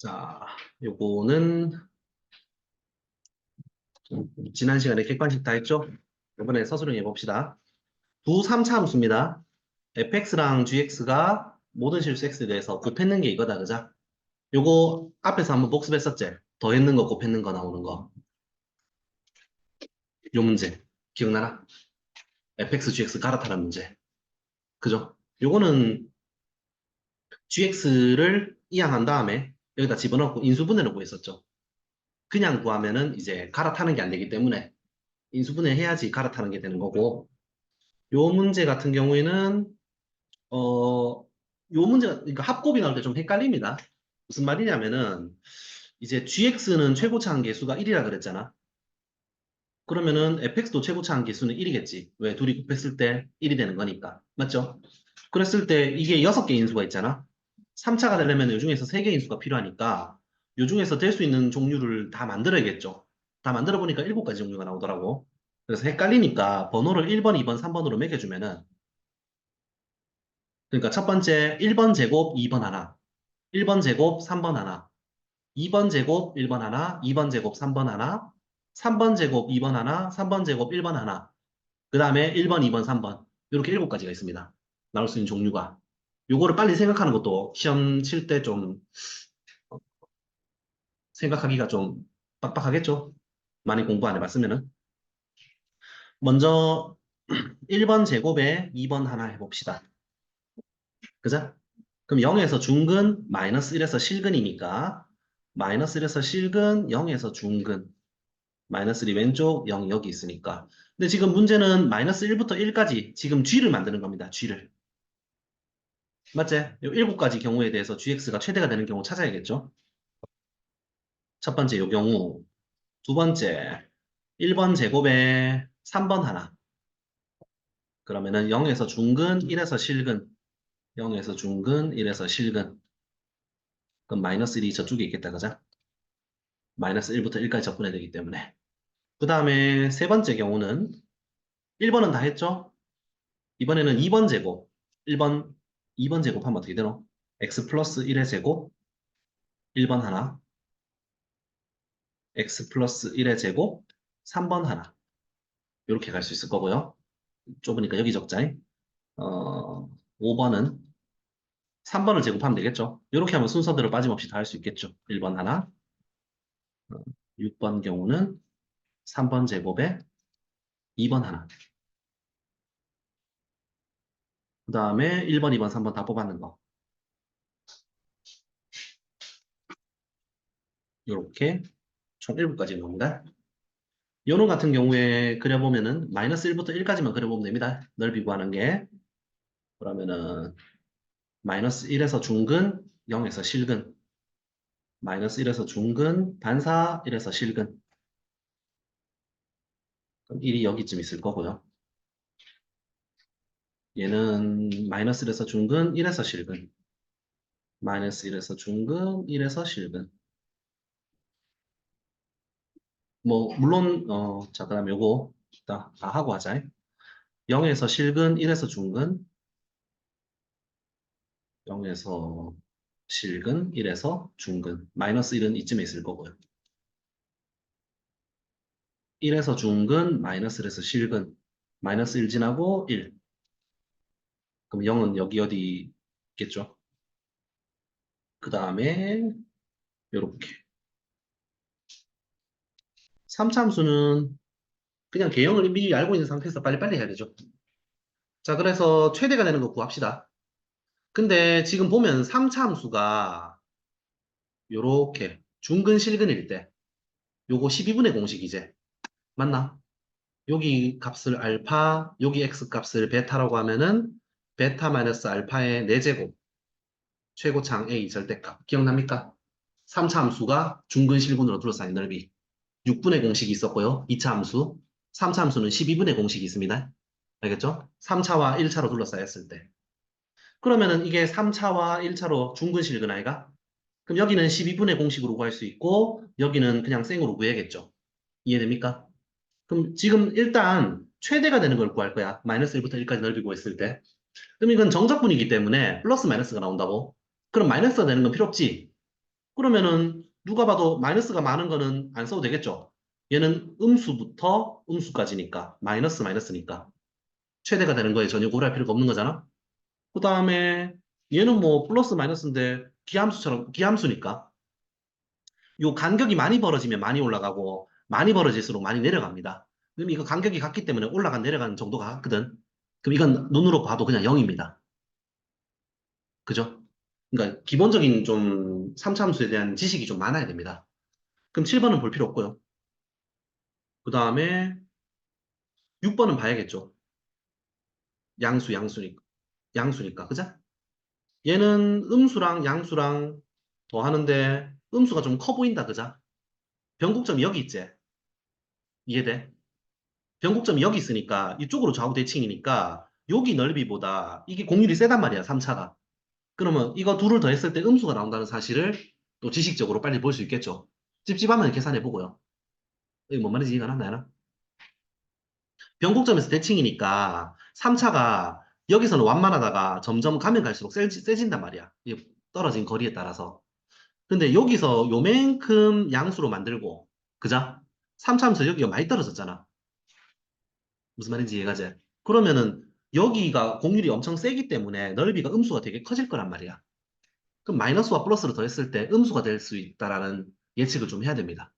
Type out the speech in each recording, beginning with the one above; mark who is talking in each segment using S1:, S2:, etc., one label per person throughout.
S1: 자, 요거는 지난 시간에 객관식 다 했죠? 이번에 서술형 해봅시다. 두 3차 함수입니다. fx랑 gx가 모든 실수 x에 대해서 곱했는 게 이거다, 그죠? 요거 앞에서 한번 복습했었지? 더했는 거, 곱했는 거 나오는 거. 요 문제. 기억나나? fx, gx 갈아타라는 문제. 그죠? 요거는 gx를 이항한 다음에 여기다 집어넣고 인수분해를 구했었죠. 그냥 구하면은 이제 갈아타는 게 안 되기 때문에 인수분해 해야지 갈아타는 게 되는 거고, 요 문제 같은 경우에는 요 문제가 그러니까 합곱이 나올 때 좀 헷갈립니다. 무슨 말이냐면은 이제 gx는 최고차 한계수가 1이라 그랬잖아. 그러면은 fx도 최고차 한계수는 1이겠지. 왜? 둘이 곱했을 때 1이 되는 거니까. 맞죠? 그랬을 때 이게 6개 인수가 있잖아. 3차가 되려면 요 중에서 3개 인수가 필요하니까 요 중에서 될 수 있는 종류를 다 만들어야겠죠. 다 만들어 보니까 7가지 종류가 나오더라고. 그래서 헷갈리니까 번호를 1번, 2번, 3번으로 매겨주면은, 그러니까 첫 번째 1번 제곱 2번 하나, 1번 제곱 3번 하나, 2번 제곱 1번 하나, 2번 제곱 3번 하나, 3번 제곱 2번 하나, 3번 제곱 1번 하나, 그 다음에 1번, 2번, 3번. 이렇게 7가지가 있습니다. 나올 수 있는 종류가. 요거를 빨리 생각하는 것도 시험 칠 때 좀 생각하기가 좀 빡빡하겠죠? 많이 공부 안 해봤으면은. 먼저 1번 제곱에 2번 하나 해봅시다. 그죠? 그럼 0에서 중근, 마이너스 1에서 실근이니까 마이너스 1에서 실근, 0에서 중근, 마이너스 1이 왼쪽, 0이 여기 있으니까. 근데 지금 문제는 마이너스 1부터 1까지 지금 g를 만드는 겁니다. g를. 맞지? 요 7가지 경우에 대해서 gx가 최대가 되는 경우 찾아야겠죠? 첫 번째 요 경우, 두 번째 1번 제곱에 3번 하나. 그러면은 0에서 중근, 1에서 실근, 0에서 중근, 1에서 실근. 그럼 마이너스 1이 저쪽에 있겠다, 그죠? 마이너스 1부터 1까지 접근해야 되기 때문에. 그 다음에 세 번째 경우는 1번은 다 했죠? 이번에는 2번 제곱. 1번, 2번 제곱하면 어떻게 되노? x 플러스 1의 제곱, 1번 하나. x 플러스 1의 제곱, 3번 하나. 이렇게 갈 수 있을 거고요. 좁으니까 여기 적자잉. 5번은 3번을 제곱하면 되겠죠? 이렇게 하면 순서대로 빠짐없이 다 할 수 있겠죠? 1번 하나. 6번 경우는 3번 제곱에 2번 하나. 그 다음에 1번, 2번, 3번 다 뽑았는 거. 이렇게 총 7가지 나옵니다. 요놈 같은 경우에 그려보면은 마이너스 1부터 1까지만 그려보면 됩니다. 넓이 구하는 게. 그러면은 마이너스 1에서 중근, 0에서 실근. 마이너스 1에서 중근, 반사 1에서 실근. 그럼 1이 여기쯤 있을 거고요. 얘는 마이너스 1에서 중근, 1에서 실근. 마이너스 1에서 중근, 1에서 실근. 뭐 물론 자 그다음 요거 다 하고 하자. 0에서 실근, 1에서 중근, 0에서 실근, 1에서 중근. 마이너스 1은 이쯤에 있을 거고요. 1에서 중근, 마이너스 1에서 실근. 마이너스 1 지나고 1. 그럼 0은 여기 어디 있겠죠? 그 다음에 요렇게. 3참수는 그냥 개형을 미리 알고 있는 상태에서 빨리빨리 해야 되죠. 자, 그래서 최대가 되는 거 구합시다. 근데 지금 보면 3참수가 요렇게 중근 실근일 때 요거 12분의 공식이제. 맞나? 여기 값을 알파, 여기 x 값을 베타라고 하면은 베타 마이너스 알파의 4제곱 최고창 A 절대값 기억납니까? 3차 함수가 중근 실근으로 둘러싸인 넓이 6분의 공식이 있었고요. 2차 함수 3차 함수는 12분의 공식이 있습니다. 알겠죠? 3차와 1차로 둘러싸였을 때 그러면은 이게 3차와 1차로 중근 실근 아이가? 그럼 여기는 12분의 공식으로 구할 수 있고 여기는 그냥 생으로 구해야겠죠. 이해됩니까? 그럼 지금 일단 최대가 되는 걸 구할 거야. 마이너스 1부터 1까지 넓이 구했을 때. 그럼 이건 정적분이기 때문에 플러스 마이너스가 나온다고. 그럼 마이너스가 되는 건 필요 없지. 그러면은 누가 봐도 마이너스가 많은 거는 안 써도 되겠죠? 얘는 음수부터 음수까지니까 마이너스 마이너스니까 최대가 되는 거에 전혀 고려할 필요가 없는 거잖아. 그 다음에 얘는 뭐 플러스 마이너스인데 기함수처럼 기함수니까 요 간격이 많이 벌어지면 많이 올라가고 많이 벌어질수록 많이 내려갑니다. 그럼 이거 간격이 같기 때문에 올라간 내려가는 정도가 같거든. 그럼 이건 눈으로 봐도 그냥 0입니다. 그죠? 그러니까 기본적인 좀 3차 함수에 대한 지식이 좀 많아야 됩니다. 그럼 7번은 볼 필요 없고요. 그 다음에 6번은 봐야겠죠. 양수니까. 양수니까. 그죠? 얘는 음수랑 양수랑 더 하는데 음수가 좀 커 보인다. 그죠? 변곡점이 여기 있지? 이해돼? 변곡점이 여기 있으니까 이쪽으로 좌우 대칭이니까 여기 넓이보다 이게 공률이 세단 말이야. 3차가. 그러면 이거 둘을 더했을 때 음수가 나온다는 사실을 또 지식적으로 빨리 볼 수 있겠죠. 찝찝하면 계산해 보고요. 이게 뭔 말인지 이해가 났나요? 변곡점에서 대칭이니까 3차가 여기서는 완만하다가 점점 가면 갈수록 세진단 말이야. 이 떨어진 거리에 따라서. 근데 여기서 요만큼 양수로 만들고, 그자? 3차 하면서 여기가 많이 떨어졌잖아. 무슨 말인지 이해가지? 그러면은 여기가 공률이 엄청 세기 때문에 넓이가 음수가 되게 커질 거란 말이야. 그럼 마이너스와 플러스를 더했을 때 음수가 될 수 있다라는 예측을 좀 해야 됩니다.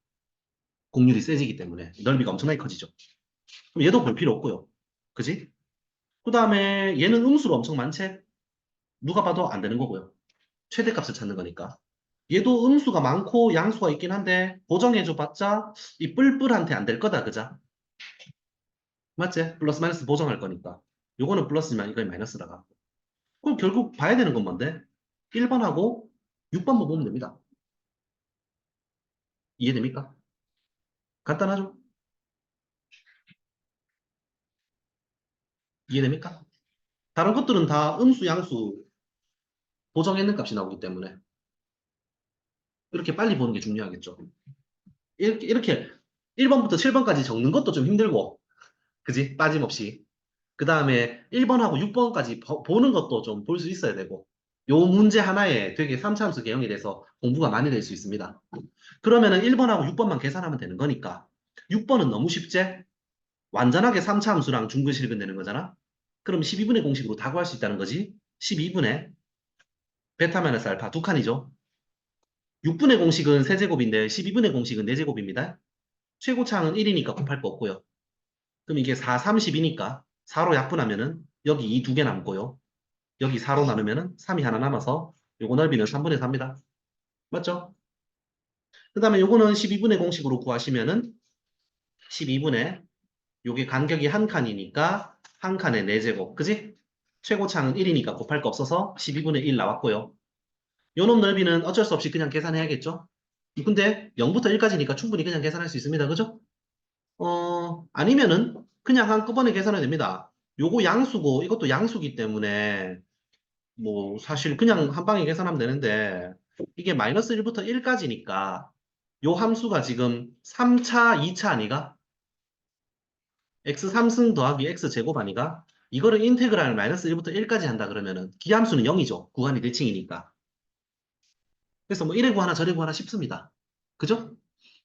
S1: 공률이 세지기 때문에 넓이가 엄청나게 커지죠. 그럼 얘도 볼 필요 없고요. 그지? 그 다음에 얘는 음수로 엄청 많지? 누가 봐도 안 되는 거고요. 최대값을 찾는 거니까. 얘도 음수가 많고 양수가 있긴 한데 보정해줘 봤자 이 뿔뿔한테 안 될 거다. 그자? 맞지? 플러스 마이너스 보정할 거니까. 요거는 플러스지만 이건 마이너스다가. 그럼 결국 봐야 되는 건 뭔데? 1번하고 6번만 보면 됩니다. 이해됩니까? 간단하죠? 이해됩니까? 다른 것들은 다 음수, 양수 보정했는 값이 나오기 때문에 이렇게 빨리 보는 게 중요하겠죠. 이렇게 1번부터 7번까지 적는 것도 좀 힘들고, 그지? 빠짐없이. 그 다음에 1번하고 6번까지 보는 것도 좀 볼 수 있어야 되고, 요 문제 하나에 되게 3차함수 개형에 대해서 공부가 많이 될 수 있습니다. 그러면은 1번하고 6번만 계산하면 되는 거니까, 6번은 너무 쉽지? 완전하게 3차함수랑 중근실근 되는 거잖아? 그럼 12분의 공식으로 다 구할 수 있다는 거지? 12분의 베타 마이너스 알파 두 칸이죠? 6분의 공식은 세제곱인데 12분의 공식은 4제곱입니다. 최고차항은 1이니까 곱할 거 없고요. 그럼 이게 4, 30이니까 4로 약분하면은 여기 2 두 개 남고요. 여기 4로 나누면은 3이 하나 남아서 요거 넓이는 3분의 4입니다. 맞죠? 그 다음에 요거는 12분의 공식으로 구하시면은 12분의 요게 간격이 한 칸이니까 한 칸에 4제곱. 그지? 최고차항은 1이니까 곱할 거 없어서 12분의 1 나왔고요. 요놈 넓이는 어쩔 수 없이 그냥 계산해야겠죠? 근데 0부터 1까지니까 충분히 그냥 계산할 수 있습니다. 그죠? 아니면은 그냥 한꺼번에 계산해도 됩니다. 요거 양수고 이것도 양수기 때문에 뭐 사실 그냥 한 방에 계산하면 되는데 이게 마이너스 1부터 1까지니까 요 함수가 지금 3차, 2차 아니가? x 3승 더하기 x 제곱 아니가? 이거를 인테그랄 마이너스 1부터 1까지 한다 그러면은 기함수는 0이죠. 구간이 대칭이니까. 그래서 뭐 1에 구하나 저래 구하나 쉽습니다. 그죠?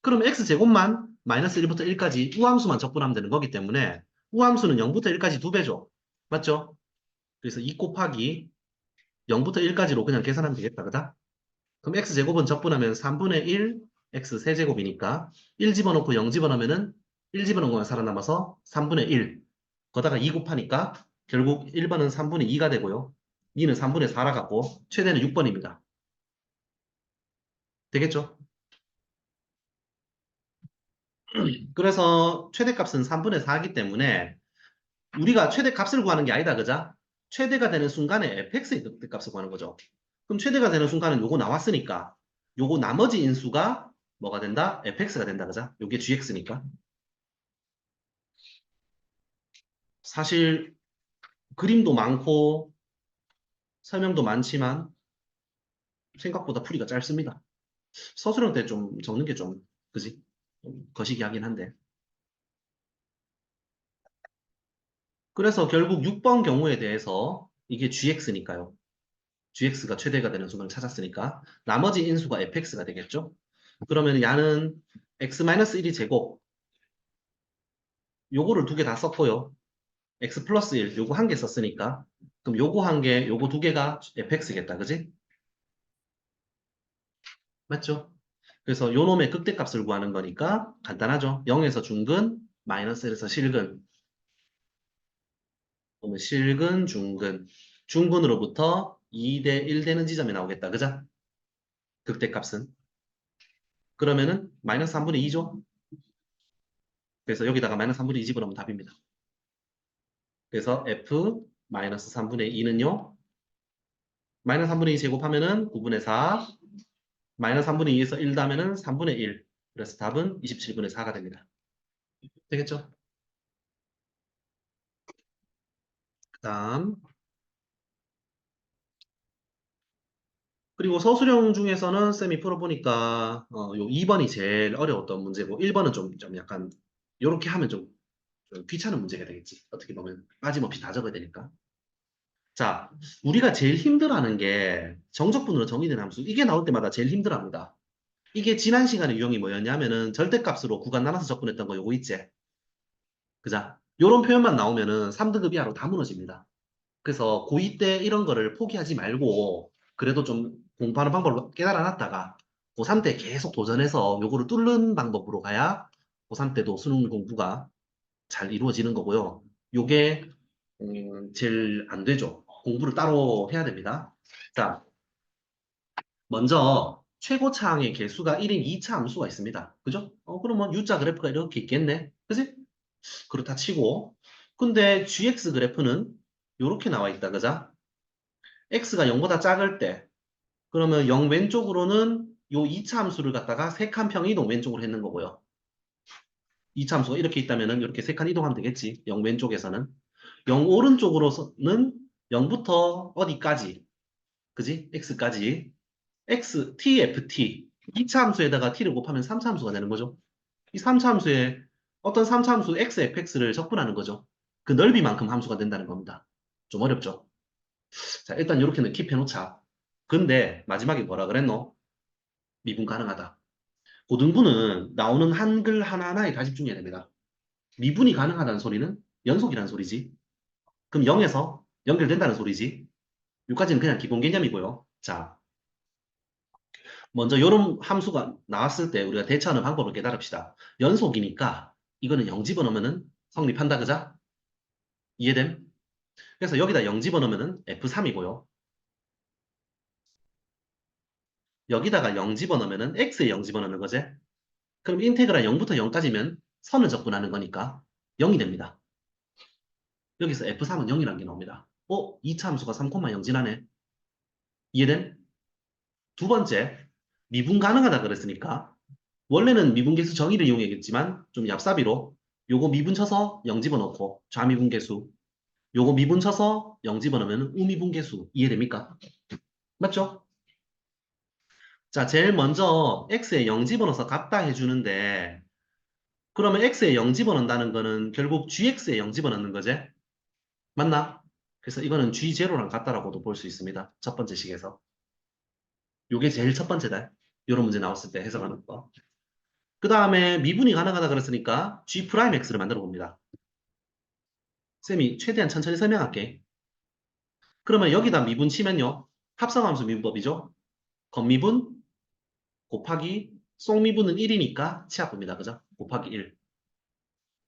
S1: 그럼 x제곱만 마이너스 1부터 1까지 우함수만 적분하면 되는 거기 때문에 우함수는 0부터 1까지 2배죠. 맞죠? 그래서 2 곱하기 0부터 1까지로 그냥 계산하면 되겠다. 그다? 그럼 x제곱은 적분하면 3분의 1 x 세제곱이니까 1 집어넣고 0 집어넣으면은 1 집어넣은 거만 살아남아서 3분의 1. 거다가 2 곱하니까 결국 1번은 3분의 2가 되고요. 2는 3분의 4라 갖고 최대는 6번입니다. 되겠죠? 그래서 최대값은 3분의 4이기 때문에 우리가 최대값을 구하는 게 아니다, 그자? 최대가 되는 순간에 fx의 극대값을 구하는 거죠. 그럼 최대가 되는 순간은 요거 나왔으니까 요거 나머지 인수가 뭐가 된다? fx가 된다, 그자? 요게 gx니까. 사실 그림도 많고 설명도 많지만 생각보다 풀이가 짧습니다. 서술형 때 좀 적는 게 좀, 그지? 좀 거시기 하긴 한데. 그래서 결국 6번 경우에 대해서 이게 gx니까요. gx가 최대가 되는 수를 찾았으니까 나머지 인수가 fx가 되겠죠? 그러면 야는 x-1이 제곱 요거를 두 개 다 썼고요. x 플러스 1 요거 한 개 썼으니까 그럼 요거 한 개, 요거 두 개가 fx겠다. 그지? 맞죠? 그래서 요 놈의 극대값을 구하는 거니까 간단하죠. 0에서 중근, 마이너스 1에서 실근. 그러면 실근, 중근. 중근으로부터 2대 1 되는 지점이 나오겠다. 그죠? 극대값은. 그러면은 마이너스 3분의 2죠. 그래서 여기다가 마이너스 3분의 2 집어넣으면 답입니다. 그래서 f 마이너스 3분의 2는요. 마이너스 3분의 2 제곱하면은 9분의 4. 마이너스 3분의 2에서 1 더하면은 3분의 1. 그래서 답은 27분의 4가 됩니다. 되겠죠? 그 다음. 그리고 서술형 중에서는 쌤이 풀어보니까 요 2번이 제일 어려웠던 문제고 1번은 좀 약간 요렇게 하면 좀 귀찮은 문제가 되겠지. 어떻게 보면 빠짐없이 다 적어야 되니까. 자, 우리가 제일 힘들어하는 게 정적분으로 정의된 함수. 이게 나올 때마다 제일 힘들어합니다. 이게 지난 시간에 유형이 뭐였냐면은 절대값으로 구간 나눠서 접근했던 거 요거 있지. 그자? 요런 표현만 나오면은 3등급 이하로 다 무너집니다. 그래서 고2 때 이런 거를 포기하지 말고 그래도 좀 공부하는 방법을 깨달아 놨다가 고3 때 계속 도전해서 요거를 뚫는 방법으로 가야 고3 때도 수능 공부가 잘 이루어지는 거고요. 요게 제일 안 되죠. 공부를 따로 해야 됩니다. 자, 먼저 최고차항의 개수가 1인 2차 함수가 있습니다. 그죠? 그러면 U자 그래프가 이렇게 있겠네. 그지? 그렇다 치고 근데 GX 그래프는 이렇게 나와 있다. 그죠? X가 0보다 작을 때 그러면 0 왼쪽으로는 요 2차 함수를 갖다가 3칸 평 이동 왼쪽으로 했는 거고요. 2차 함수가 이렇게 있다면은 이렇게 3칸 이동하면 되겠지. 0 왼쪽에서는. 0 오른쪽으로는 0부터 어디까지? 그지? X까지. X, T, F, T. 2차 함수에다가 T를 곱하면 3차 함수가 되는 거죠. 이 3차 함수에 어떤 3차 함수 X, Fx를 적분하는 거죠. 그 넓이만큼 함수가 된다는 겁니다. 좀 어렵죠? 자, 일단 이렇게는 킵해 놓자. 근데 마지막에 뭐라 그랬노? 미분 가능하다. 고등부는 나오는 한글 하나하나에 다 집중해야 됩니다. 미분이 가능하다는 소리는 연속이라는 소리지. 그럼 0에서 연결된다는 소리지. 여기까지는 그냥 기본 개념이고요. 자, 먼저 이런 함수가 나왔을 때 우리가 대처하는 방법을 깨달읍시다. 연속이니까 이거는 0 집어넣으면 성립한다. 그자? 이해됨? 그래서 여기다 0 집어넣으면 F3이고요. 여기다가 0 집어넣으면 X에 0 집어넣는 거지. 그럼 인테그랄 0부터 0까지면 선을 접근하는 거니까 0이 됩니다. 여기서 F3은 0이라는 게 나옵니다. 2차 함수가 3,0 지나네. 이해됨? 두 번째, 미분 가능하다 그랬으니까 원래는 미분계수 정의를 이용했겠지만 좀 얍삽이로 요거 미분 쳐서 0 집어넣고 좌미분계수 요거 미분 쳐서 0 집어넣으면 우미분계수 이해됩니까? 맞죠? 자, 제일 먼저 x에 0 집어넣어서 같다 해주는데 그러면 x에 0 집어넣는다는 거는 결국 gx에 0 집어넣는 거지? 맞나? 그래서 이거는 g0랑 같다라고도 볼 수 있습니다. 첫 번째 식에서. 요게 제일 첫 번째다. 요런 문제 나왔을 때 해석하는 거. 그 다음에 미분이 가능하다 그랬으니까 g'x를 만들어 봅니다. 쌤이 최대한 천천히 설명할게. 그러면 여기다 미분 치면요. 합성함수 미분법이죠. 겉미분 곱하기 속미분은 1이니까 치합봅니다. 그죠? 곱하기 1.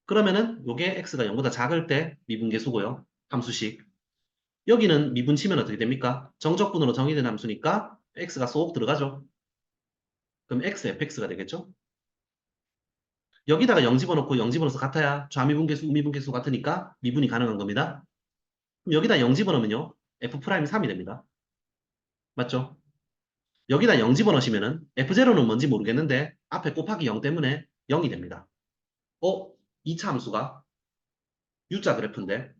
S1: 그러면은 요게 x가 0보다 작을 때 미분계수고요. 함수식. 여기는 미분 치면 어떻게 됩니까? 정적분으로 정의된 함수니까 x가 쏙 들어가죠. 그럼 x fx가 되겠죠? 여기다가 0 집어넣고 0 집어넣어서 같아야 좌미분계수, 우미분계수 같으니까 미분이 가능한 겁니다. 그럼 여기다 0 집어넣으면요. f'3이 됩니다. 맞죠? 여기다 0 집어넣으시면은 F0는 뭔지 모르겠는데 앞에 곱하기 0 때문에 0이 됩니다. 2차 함수가 U자 그래프인데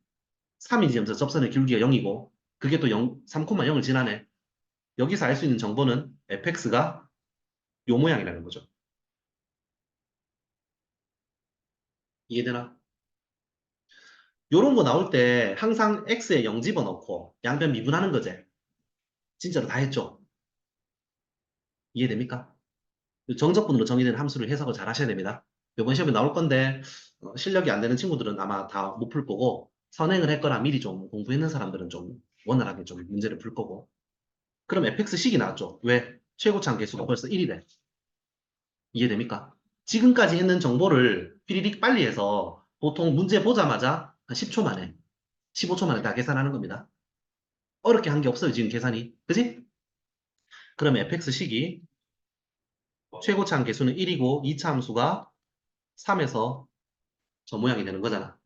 S1: 3이지면서 접선의 기울기가 0이고 그게 또 0, 3,0을 지나네. 여기서 알 수 있는 정보는 fx가 요 모양이라는 거죠. 이해되나? 요런 거 나올 때 항상 x에 0 집어넣고 양변 미분하는 거지. 진짜로 다 했죠? 이해됩니까? 정적분으로 정의된 함수를 해석을 잘 하셔야 됩니다. 이번 시험에 나올 건데 실력이 안 되는 친구들은 아마 다 못 풀 거고 선행을 했거나 미리 좀 공부했는 사람들은 좀 원활하게 좀 문제를 풀 거고 그럼 fx식이 나왔죠. 왜? 최고차항 계수가 벌써 1이래. 이해됩니까? 지금까지 있는 정보를 피리릭 빨리 해서 보통 문제 보자마자 한 10초 만에 15초 만에 다 계산하는 겁니다. 어렵게 한 게 없어요, 지금 계산이. 그지? 그럼 fx식이 최고차항 계수는 1이고 2차 함수가 3에서 저 모양이 되는 거잖아.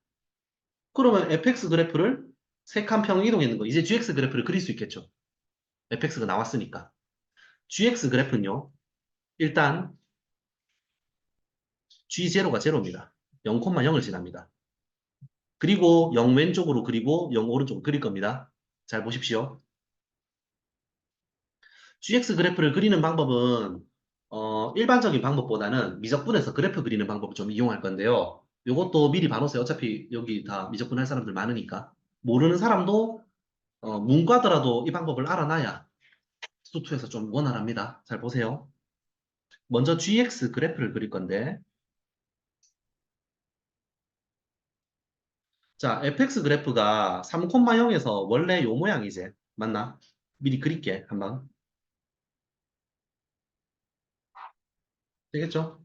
S1: 그러면 fx 그래프를 세 칸 평 이동했는 거. 이제 gx 그래프를 그릴 수 있겠죠. fx가 나왔으니까. gx 그래프는요. 일단 g0가 제로입니다. 0,0을 지납니다. 그리고 0 왼쪽으로 그리고 0 오른쪽으로 그릴 겁니다. 잘 보십시오. gx 그래프를 그리는 방법은 일반적인 방법보다는 미적분해서 그래프 그리는 방법을 좀 이용할 건데요. 이것도 미리 봐놓으세요. 어차피 여기 다 미적분 할 사람들 많으니까. 모르는 사람도 문과더라도 이 방법을 알아놔야 수투에서 좀 원활합니다. 잘 보세요. 먼저 gx 그래프를 그릴 건데 자 fx 그래프가 3,0에서 원래 요 모양이지. 맞나? 미리 그릴게 한번. 되겠죠?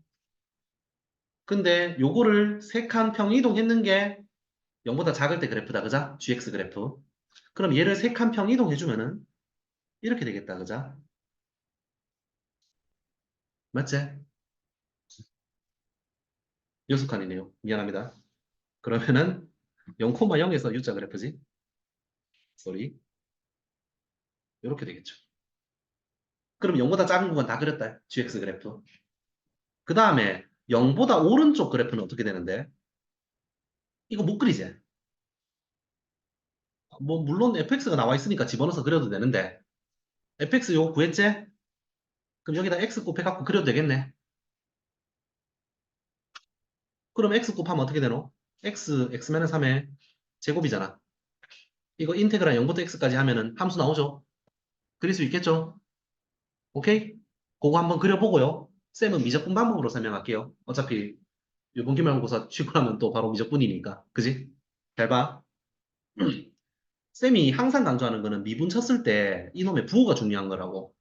S1: 근데 요거를 세 칸 평이동 했는 게 0보다 작을 때 그래프다. 그자? gx 그래프. 그럼 얘를 세 칸 평이동 해주면은 이렇게 되겠다. 그자? 맞지? 여섯 칸이네요. 미안합니다. 그러면은 0,0에서 U자 그래프지? 쏘리. 이렇게 되겠죠. 그럼 0보다 작은 구간 다 그렸다. gx 그래프. 그 다음에 0보다 오른쪽 그래프는 어떻게 되는데? 이거 못 그리지? 뭐 물론 fx가 나와 있으니까 집어넣어서 그려도 되는데 fx 요거 구했지? 그럼 여기다 x 곱해갖고 그려도 되겠네. 그럼 x 곱하면 어떻게 되노? x-3의 제곱이잖아. 이거 인테그랄 0부터 x까지 하면은 함수 나오죠? 그릴 수 있겠죠? 오케이? 그거 한번 그려보고요. 쌤은 미적분 방법으로 설명할게요. 어차피 이번 기말고사 치고 나면 또 바로 미적분이니까. 그지? 잘 봐. 쌤이 항상 강조하는 거는 미분 쳤을 때 이놈의 부호가 중요한 거라고.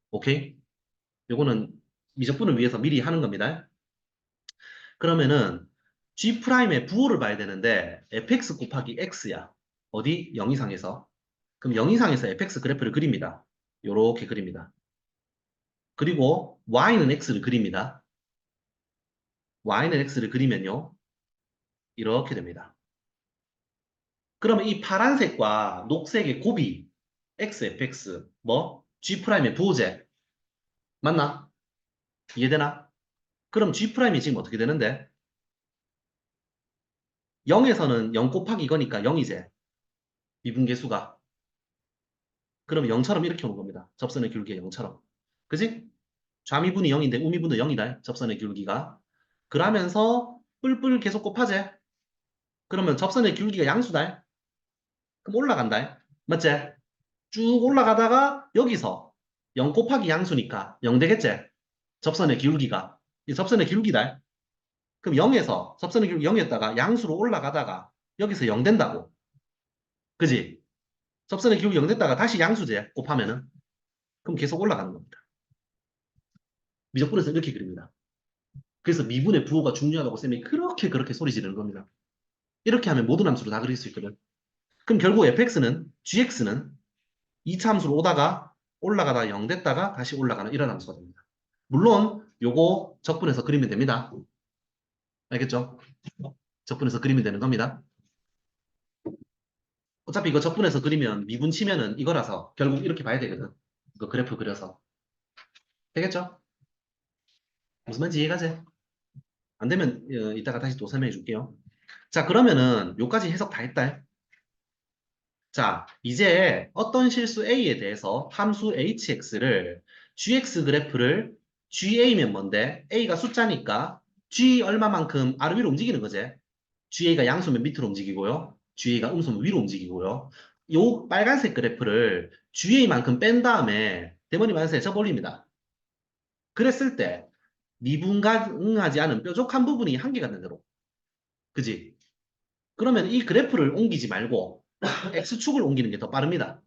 S1: 오케이? 요거는 미적분을 위해서 미리 하는 겁니다. 그러면은 G'의 부호를 봐야 되는데 fx 곱하기 x야. 어디? 0 이상에서. 그럼 0 이상에서 fx 그래프를 그립니다. 요렇게 그립니다. 그리고 y는 x를 그립니다. y는 x를 그리면요. 이렇게 됩니다. 그러면 이 파란색과 녹색의 곱이 x, fx, 뭐? G'의 부호제. 맞나? 이해되나? 그럼 G'이 지금 어떻게 되는데? 0에서는 0 곱하기 이거니까 0이제. 미분계수가. 그럼 0처럼 이렇게 오는 겁니다. 접선의 기울기가 0처럼. 그지? 좌미분이 0인데 우미분도 0이다. 접선의 기울기가. 그러면서 뿔뿔 계속 곱하지? 그러면 접선의 기울기가 양수다. 그럼 올라간다. 맞지? 쭉 올라가다가 여기서 0 곱하기 양수니까 0 되겠지? 접선의 기울기가. 이 접선의 기울기다. 그럼 0에서 접선의 기울기 0이었다가 양수로 올라가다가 여기서 0 된다고. 그지? 접선의 기울기 0 됐다가 다시 양수제 곱하면은 그럼 계속 올라가는 겁니다. 미적분에서 이렇게 그립니다. 그래서 미분의 부호가 중요하다고 쌤이 그렇게 소리 지르는 겁니다. 이렇게 하면 모든 함수로 다 그릴 수 있거든. 그럼 결국 gx는 2차 함수로 오다가 올라가다 0 됐다가 다시 올라가는 이런 함수가 됩니다. 물론 요거 적분해서 그리면 됩니다. 알겠죠? 적분해서 그리면 되는 겁니다. 어차피 이거 적분해서 그리면 미분 치면은 이거라서 결국 이렇게 봐야 되거든. 이거 그래프 그려서. 되겠죠? 무슨 말인지 이해가지? 안 되면 이따가 다시 또 설명해 줄게요. 자, 그러면은 요까지 해석 다 했다. 자, 이제 어떤 실수 A에 대해서 함수 hx를 gx 그래프를 ga면 뭔데? A가 숫자니까 g 얼마만큼 아래 위로 움직이는 거지. ga가 양수면 밑으로 움직이고요. ga가 음수면 위로 움직이고요. 요 빨간색 그래프를 GA만큼 뺀 다음에 대머리 마이너스에 접올립니다. 그랬을 때 미분가능하지 않은 뾰족한 부분이 한계가 되는 대로. 그지? 그러면 이 그래프를 옮기지 말고 X축을 옮기는 게 더 빠릅니다.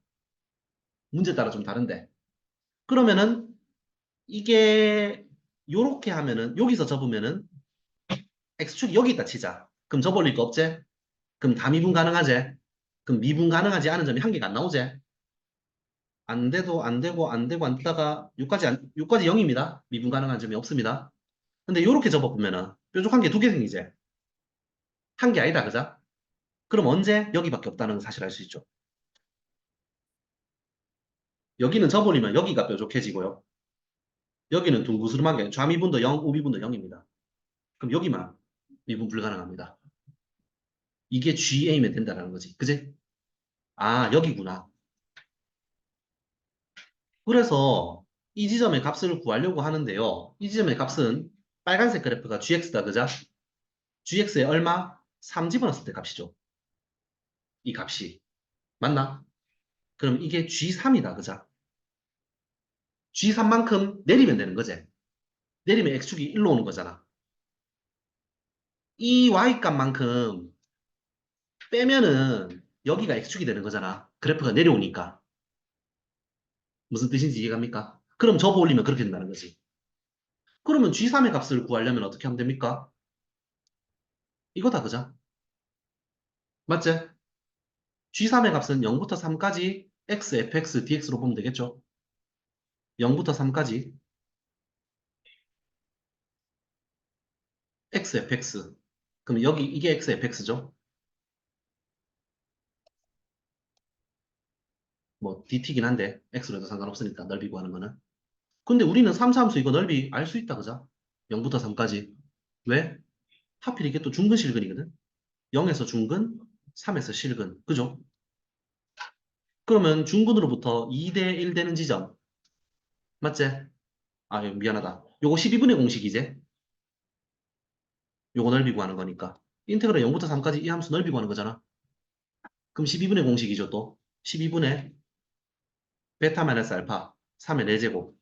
S1: 문제 따라 좀 다른데. 그러면은 이게 요렇게 하면은 여기서 접으면은 X축이 여기 있다 치자. 그럼 접어올릴 거 없지? 그럼 다 미분 가능하지? 그럼 미분 가능하지 않은 점이 한 개가 안 나오지? 안 돼도 안 되고 안 되고 안 되다가 6까지 0입니다. 미분 가능한 점이 없습니다. 근데 요렇게 접어보면은 뾰족한 게 두 개 생기지? 한 개 아니다, 그자? 그럼 언제 여기밖에 없다는 사실 알 수 있죠. 여기는 접어버리면 여기가 뾰족해지고요. 여기는 둥구스름하게 좌미분도 0, 우미분도 0입니다. 그럼 여기만 미분 불가능합니다. 이게 GA면 된다는 거지. 그지? 아, 여기구나. 그래서 이 지점의 값을 구하려고 하는데요. 이 지점의 값은 빨간색 그래프가 GX다, 그자? GX에 얼마? 3 집어넣었을 때 값이죠. 이 값이. 맞나? 그럼 이게 G3이다, 그자? G3만큼 내리면 되는 거지. 내리면 X축이 1로 오는 거잖아. 이 Y값만큼 빼면은 여기가 X축이 되는 거잖아. 그래프가 내려오니까. 무슨 뜻인지 이해갑니까? 그럼 접어 올리면 그렇게 된다는 거지. 그러면 G3의 값을 구하려면 어떻게 하면 됩니까? 이거다, 그자? 맞지? G3의 값은 0부터 3까지 x, fx, dx로 보면 되겠죠? 0부터 3까지 x, fx. 그럼 여기 이게 x, fx죠? 뭐 dt긴 한데 x로 해도 상관없으니까 넓이 구하는 거는. 근데 우리는 3차함수 이거 넓이 알 수 있다, 그자? 0부터 3까지. 왜? 하필 이게 또 중근 실근이거든? 0에서 중근, 3에서 실근. 그죠? 그러면 중근으로부터 2대 1 되는 지점. 맞지? 아, 미안하다. 요거 12분의 공식이지? 요거 넓이 구하는 거니까. 인테그랄 0부터 3까지 이 함수 넓이 구하는 거잖아. 그럼 12분의 공식이죠, 또. 12분의 베타 마이너스 알파 3의 4제곱.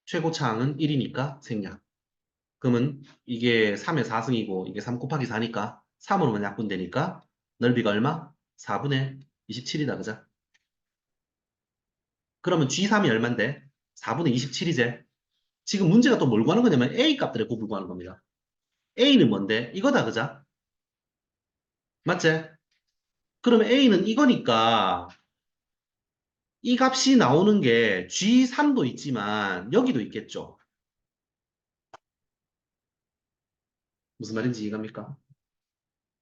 S1: 최고차항은 1이니까 생략. 그러면 이게 3의 4승이고 이게 3 곱하기 4니까 3으로만 약분되니까 넓이가 얼마? 4분의 27이다, 그자? 그러면 G3이 얼만데? 4분의 27이제? 지금 문제가 또 뭘 구하는 거냐면 A 값들의 곱을 구하는 겁니다. A는 뭔데? 이거다, 그자? 맞지? 그러면 A는 이거니까 이 값이 나오는 게 G3도 있지만 여기도 있겠죠. 무슨 말인지 이해갑니까?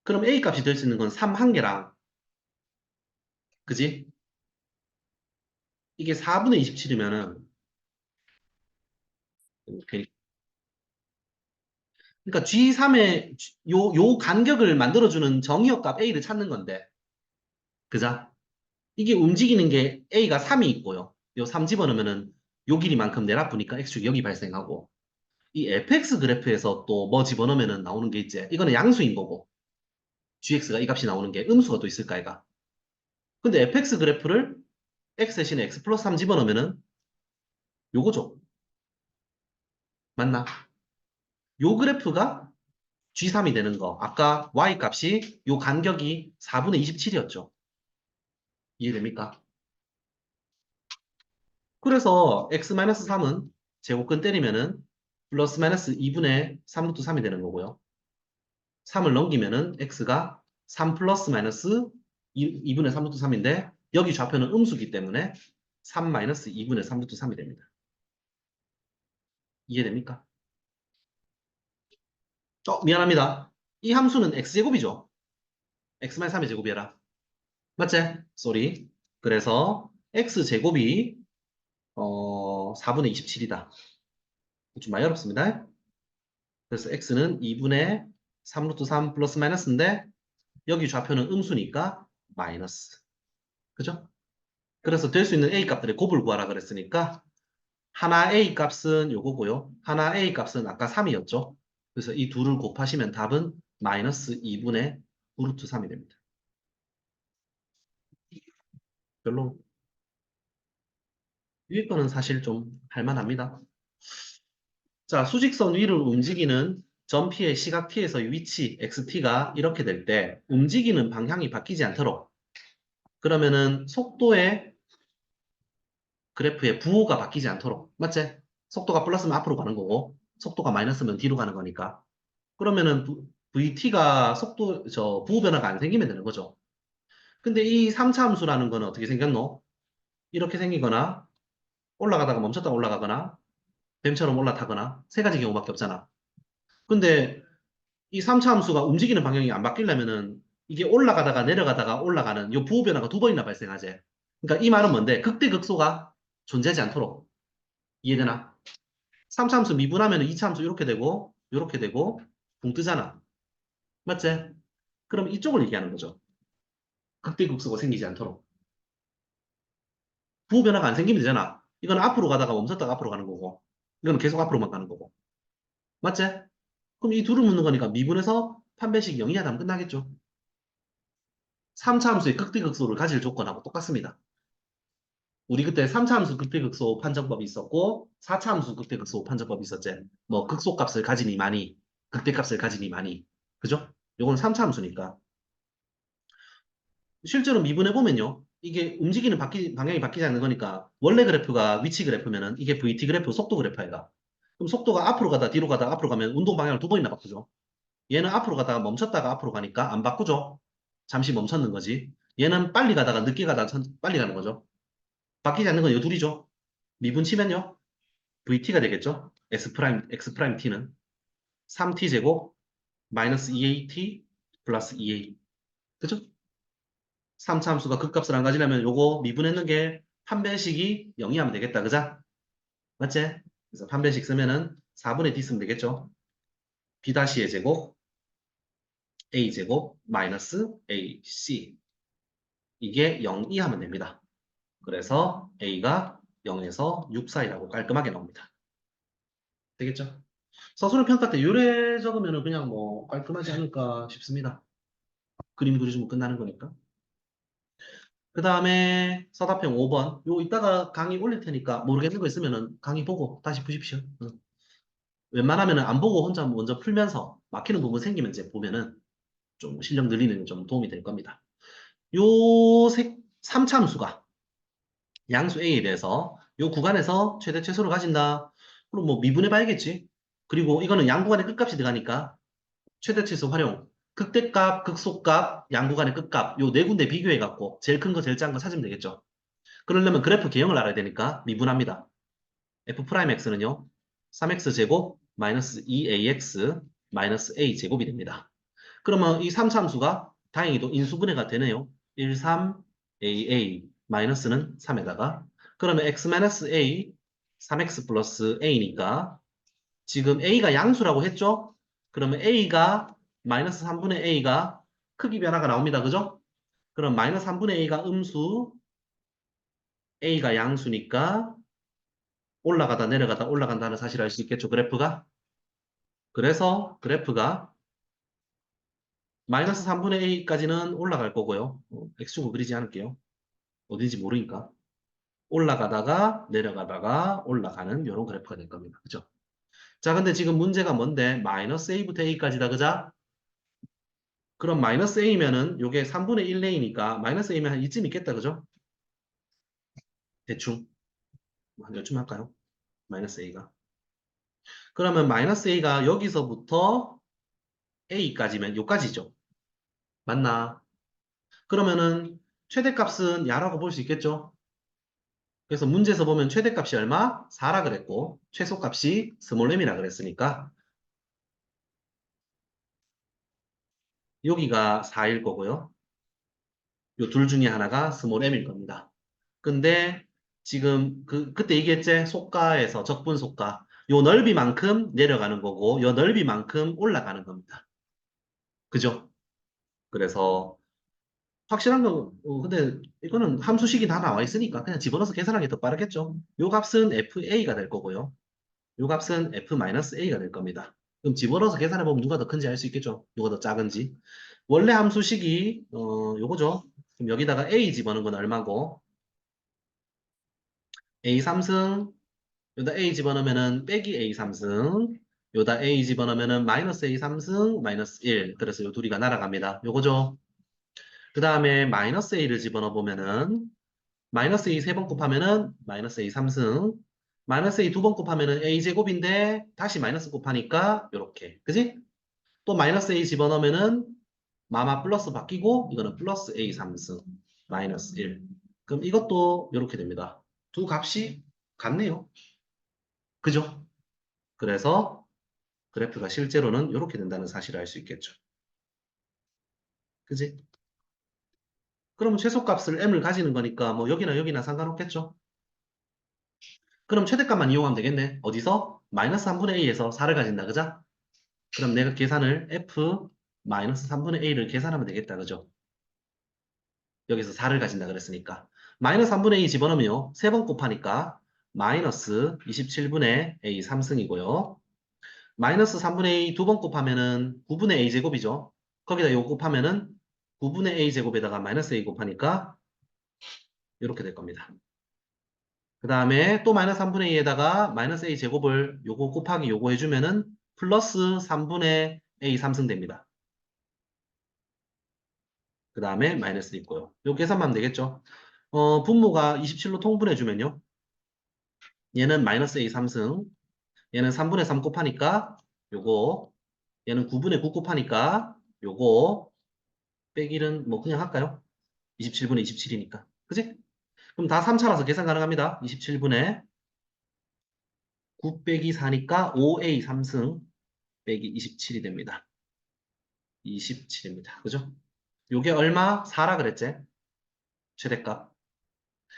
S1: 그럼 A 값이 될 수 있는 건 3 한 개랑, 그지? 이게 4분의 27이면은, 그러니까 G3의 요 간격을 만들어주는 정의역값 A를 찾는 건데, 그자? 이게 움직이는 게 A가 3이 있고요. 요 3 집어넣으면은 요 길이만큼 내라프니까 X축이 여기 발생하고, 이 fx 그래프에서 또 뭐 집어넣으면은 나오는 게 있지. 이거는 양수인 거고, gx가 이 값이 나오는 게 음수가 또 있을까, 이가. 근데 fx 그래프를 x 대신에 x 플러스 3 집어넣으면은 요거죠. 맞나? 요 그래프가 G3이 되는 거. 아까 Y 값이 요 간격이 4분의 27이었죠. 이해됩니까? 그래서 x-3은 제곱근 때리면은 플러스 마이너스 2분의 3루트 3이 되는 거고요. 3을 넘기면은 x가 3 플러스 마이너스 2분의 3루트 3인데 여기 좌표는 음수기 때문에 3 마이너스 2분의 3루트 3이 됩니다. 이해됩니까? 미안합니다. 이 함수는 x제곱이죠. x-3의 제곱이라. 맞지? 쏘리. 그래서 x제곱이 4분의 27이다. 좀 많이 어렵습니다. 그래서 x는 2분의 3루트 3 플러스 마이너스인데 여기 좌표는 음수니까 마이너스. 그죠? 그래서 될 수 있는 a 값들의 곱을 구하라 그랬으니까 하나 a 값은 요거고요. 하나 a 값은 아까 3이었죠. 그래서 이 둘을 곱하시면 답은 마이너스 2분의 루트 3이 됩니다. 별로 위에 거는 사실 좀 할만합니다. 자, 수직선 위를 움직이는 점 P의 시각 T에서의 위치 XT가 이렇게 될 때 움직이는 방향이 바뀌지 않도록 그러면은 속도의 그래프의 부호가 바뀌지 않도록 맞지? 속도가 플러스면 앞으로 가는 거고 속도가 마이너스면 뒤로 가는 거니까 그러면은 VT가 속도 부호 변화가 안 생기면 되는 거죠. 근데 이 3차 함수라는 거는 어떻게 생겼노? 이렇게 생기거나 올라가다가 멈췄다 올라가거나 뱀처럼 올라타거나 세 가지 경우밖에 없잖아. 근데 이 3차 함수가 움직이는 방향이 안 바뀌려면은 이게 올라가다가 내려가다가 올라가는 요 부호 변화가 두 번이나 발생하지. 그러니까 이 말은 뭔데? 극대극소가 존재하지 않도록. 이해되나? 3차 함수 미분하면 2차 함수 이렇게 되고 이렇게 되고 붕 뜨잖아. 맞지? 그럼 이쪽을 얘기하는 거죠. 극대극소가 생기지 않도록. 부호 변화가 안 생기면 되잖아. 이건 앞으로 가다가 멈췄다가 앞으로 가는 거고 이건 계속 앞으로만 가는 거고. 맞지? 그럼 이 둘을 묻는 거니까 미분해서 판별식 0 이하면 끝나겠죠. 3차 함수의 극대극소를 가질 조건하고 똑같습니다. 우리 그때 3차 함수 극대극소 판정법이 있었고 4차 함수 극대극소 판정법이 있었지. 뭐 극소값을 가지니 많이, 극대값을 가지니 많이. 그죠? 요건 3차 함수니까. 실제로 미분해보면요. 이게 움직이는 방향이 바뀌지 않는 거니까 원래 그래프가 위치 그래프면은 이게 VT 그래프 속도 그래프가. 그럼 속도가 앞으로 가다 뒤로 가다 앞으로 가면 운동 방향을 두 번이나 바꾸죠. 얘는 앞으로 가다가 멈췄다가 앞으로 가니까 안 바꾸죠. 잠시 멈췄는 거지. 얘는 빨리 가다가 늦게 가다가 빨리 가는 거죠. 바뀌지 않는 건 이 둘이죠. 미분 치면요. VT가 되겠죠. S 프라임, X 프라임 T는 3T 제곱 마이너스 2AT 플러스 2A. 그죠? 3차 함수가 극값을 안 가지려면 요거 미분했는 게 판별식이 0이 하면 되겠다. 그죠? 맞지? 그래서 판별식 쓰면은 4분의 D 쓰면 되겠죠. B-의 제곱 A 제곱 마이너스 AC. 이게 0이 하면 됩니다. 그래서 A가 0에서 6 사이라고 깔끔하게 나옵니다. 되겠죠? 서술형 평가 때 요래 적으면 그냥 뭐 깔끔하지 않을까 싶습니다. 그림 그려주면 끝나는 거니까. 그 다음에 서답형 5번. 요 이따가 강의 올릴 테니까 모르겠는 거 있으면은 강의 보고 다시 푸십시오. 응. 웬만하면은 안 보고 혼자 먼저 풀면서 막히는 부분 생기면 이제 보면은 좀 실력 늘리는 데 좀 도움이 될 겁니다. 요 3차 함수가 양수 A에 대해서 요 구간에서 최대 최소를 가진다. 그럼 뭐 미분해 봐야겠지. 그리고 이거는 양구간의 끝값이 들어가니까 최대 최소 활용. 극대값, 극소값, 양구간의 끝값 요 네 군데 비교해 갖고 제일 큰 거, 제일 작은 거 찾으면 되겠죠. 그러려면 그래프 개형을 알아야 되니까 미분합니다. F'X는요. 3X 제곱 마이너스 2AX 마이너스 A 제곱이 됩니다. 그러면 이 3참수가 다행히도 인수분해가 되네요. 1, 3, AA 마이너스는 3에다가 그러면 X-A 3X 플러스 A니까 지금 A가 양수라고 했죠? 그러면 A가 마이너스 3분의 A가 크기 변화가 나옵니다. 그죠? 그럼 마이너스 3분의 A가 음수, A가 양수니까 올라가다 내려가다 올라간다는 사실을 알 수 있겠죠. 그래프가. 그래서 그래프가 마이너스 3분의 A까지는 올라갈 거고요. X축을 그리지 않을게요. 어딘지 모르니까. 올라가다가 내려가다가 올라가는 이런 그래프가 될 겁니다. 그죠? 자, 근데 지금 문제가 뭔데? 마이너스 A부터 A까지다. 그자? 그럼 마이너스 A면은 요게 3분의 1A니까 마이너스 A면 한 이쯤 있겠다. 그죠? 대충. 한 요쯤 할까요? 마이너스 A가. 그러면 마이너스 A가 여기서부터 A까지면 요까지죠. 맞나? 그러면은 최대값은 야라고 볼 수 있겠죠? 그래서 문제에서 보면 최대값이 얼마? 4라 그랬고 최소값이 스몰 m이라 그랬으니까 여기가 4일 거고요. 요 둘 중에 하나가 스몰 m일 겁니다. 근데 지금 그때 얘기했지? 속가에서 적분 속가 요 넓이만큼 내려가는 거고 요 넓이만큼 올라가는 겁니다. 그죠? 그래서 확실한 건 근데 이거는 함수식이 다 나와 있으니까 그냥 집어넣어서 계산하는 게 더 빠르겠죠. 요 값은 FA가 될 거고요. 요 값은 F-A가 될 겁니다. 그럼 집어넣어서 계산해보면 누가 더 큰지 알 수 있겠죠? 누가 더 작은지. 원래 함수식이, 요거죠. 그럼 여기다가 A 집어넣은 건 얼마고, A 3승, 여기다 A 집어넣으면은 빼기 A 3승, 여기다 A 집어넣으면은 마이너스 A 3승, 마이너스 1. 그래서 요 둘이가 날아갑니다. 요거죠. 그 다음에 마이너스 A를 집어넣어 보면은 마이너스 A 세 번 곱하면은 마이너스 A 3승, 마이너스 A 두 번 곱하면은 A 제곱인데 다시 마이너스 곱하니까 요렇게. 그지? 또 마이너스 A 집어넣으면은 마마 플러스 바뀌고 이거는 플러스 A 3승, 마이너스 1. 그럼 이것도 요렇게 됩니다. 두 값이 같네요. 그죠? 그래서 그래프가 실제로는 이렇게 된다는 사실을 알 수 있겠죠. 그지? 그럼 최소값을 m을 가지는 거니까 뭐 여기나 여기나 상관없겠죠. 그럼 최대값만 이용하면 되겠네. 어디서? 마이너스 3분의 a에서 4를 가진다. 그죠? 그럼 내가 계산을 f 마이너스 3분의 a를 계산하면 되겠다. 그죠? 여기서 4를 가진다 그랬으니까. 마이너스 3분의 a 집어넣으면요. 3번 곱하니까 마이너스 27분의 a 3승이고요. 마이너스 3분의 a 두 번 곱하면은 9분의 a 제곱이죠. 거기다 요거 곱하면은 9분의 a 제곱에다가 마이너스 a 곱하니까 이렇게 될 겁니다. 그 다음에 또 마이너스 3분의 2에다가 마이너스 a 제곱을 요거 곱하기 요거 해주면은 플러스 3분의 a 3승 됩니다. 그 다음에 마이너스 있고요. 요 계산만 하면 되겠죠. 분모가 27로 통분해주면요. 얘는 마이너스 a 3승, 얘는 3분의 3 곱하니까 요거, 얘는 9분의 9 곱하니까 요거 빼기는 뭐 그냥 할까요? 27분의 27이니까. 그지? 그럼 다 3차라서 계산 가능합니다. 27분의 9 빼기 4니까 5a 3승 빼기 27이 됩니다. 27입니다. 그죠? 요게 얼마? 4라 그랬지? 최대값.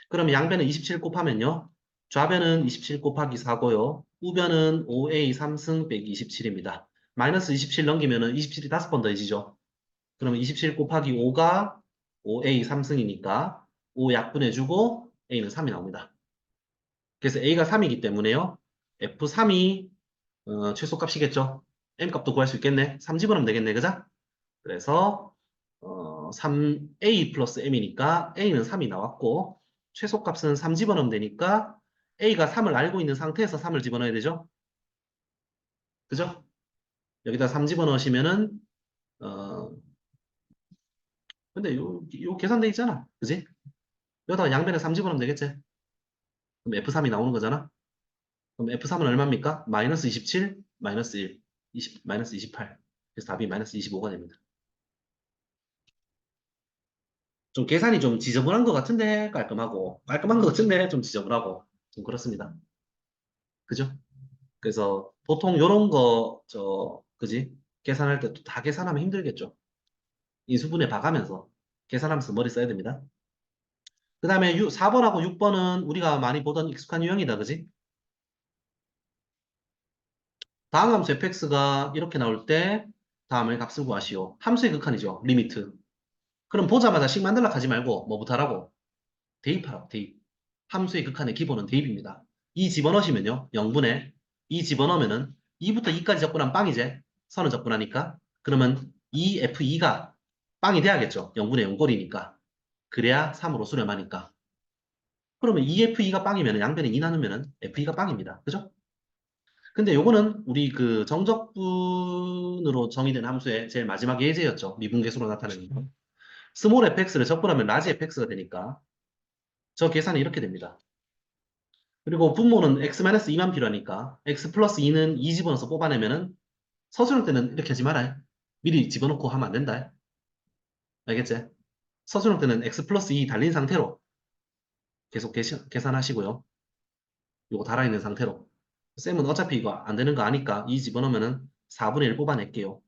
S1: 그럼 양변에 27 곱하면요. 좌변은 27 곱하기 4고요. 우변은 5a 3승 빼기 27입니다. 마이너스 27 넘기면은 27이 5번 더해지죠. 그러면 27 곱하기 5가 5a 3승이니까 5 약분해주고 a는 3이 나옵니다. 그래서 a가 3이기 때문에요. f3이 최소값이겠죠. m값도 구할 수 있겠네. 3 집어넣으면 되겠네. 그죠? 그래서 3a 플러스 m이니까 a는 3이 나왔고 최소값은 3 집어넣으면 되니까 a가 3을 알고 있는 상태에서 3을 집어넣어야 되죠. 그죠? 여기다 3 집어넣으시면은 어, 근데 요 계산돼 있잖아. 그지? 여기다가 양변에 3 집어넣으면 되겠지? 그럼 f3이 나오는 거잖아. 그럼 F3은 얼마입니까? 마이너스 27, 마이너스 1, 20, 마이너스 28. 그래서 답이 마이너스 25가 됩니다. 좀 계산이 좀 지저분한 것 같은데 깔끔하고 깔끔한 것 같은데 좀 지저분하고 좀 그렇습니다. 그죠? 그래서 보통 요런 거 그지? 계산할 때 또 다 계산하면 힘들겠죠. 인수분해 봐가면서 계산하면서 머리 써야 됩니다. 그 다음에 4번하고 6번은 우리가 많이 보던 익숙한 유형이다. 그지? 다음 함수 fx가 이렇게 나올 때 다음을 값을 구하시오. 함수의 극한이죠. 리미트. 그럼 보자마자 식 만들라 하지 말고 뭐부터 하라고? 대입하라고, 대입. 함수의 극한의 기본은 대입입니다. 2 집어넣으시면요. 0분의 2 집어넣으면은 2부터 2까지 접근하면 빵이제. 선을 접근하니까. 그러면 2F2가 빵이 돼야겠죠. 0분의 0꼴이니까. 그래야 3으로 수렴하니까. 그러면 2F2가 빵이면 양변에 2 나누면은 F2가 빵입니다. 그죠? 근데 요거는 우리 그 정적분으로 정의된 함수의 제일 마지막 예제였죠. 미분계수로 나타내는 거. 스몰 fx를 접근하면 라지 fx가 되니까 저 계산이 이렇게 됩니다. 그리고 분모는 x-2만 필요하니까 x 플러스 2는 2 집어넣어서 뽑아내면은 서술형 때는 이렇게 하지 말아요. 미리 집어넣고 하면 안 된다. 알겠지? 서술형 때는 x 플러스 2 달린 상태로 계속 계산하시고요. 요거 달아있는 상태로. 쌤은 어차피 이거 안 되는 거 아니까 2 집어넣으면은 4분의 1 뽑아낼게요.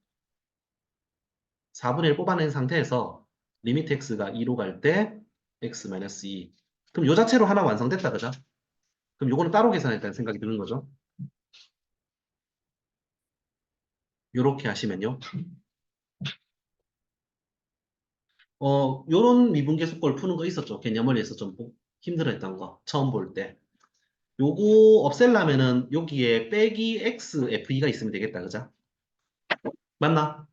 S1: 4분의 1 뽑아낸 상태에서 리미트 x가 2로 갈 때 x-2. 그럼 요 자체로 하나 완성됐다, 그죠? 그럼 요거는 따로 계산했다는 생각이 드는 거죠. 요렇게 하시면요. 요런 미분계수꼴 푸는 거 있었죠. 개념원리에서 좀 힘들어했던 거. 처음 볼 때. 요거 없앨라면은 여기에 빼기 x f2가 있으면 되겠다. 그죠? 맞나?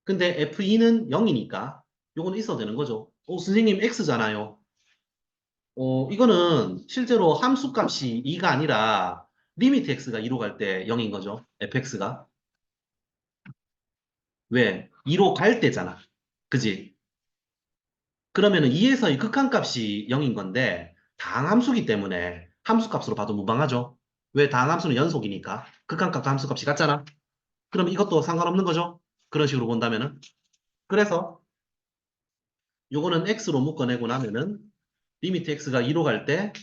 S1: 근데 f2는 0이니까 요거는 있어도 되는 거죠. 선생님 x잖아요. 이거는 실제로 함수값이 2가 아니라 리미트 x가 2로 갈 때 0인 거죠. fx가. 왜? 2로 갈 때잖아. 그지? 그러면은 2에서의 극한값이 0인 건데 다항함수기 때문에 함수값으로 봐도 무방하죠. 왜? 다항함수는 연속이니까. 극한값과 함수값이 같잖아. 그럼 이것도 상관없는 거죠. 그런 식으로 본다면은. 그래서 요거는 x로 묶어내고 나면은 리미트 x가 2로 갈 때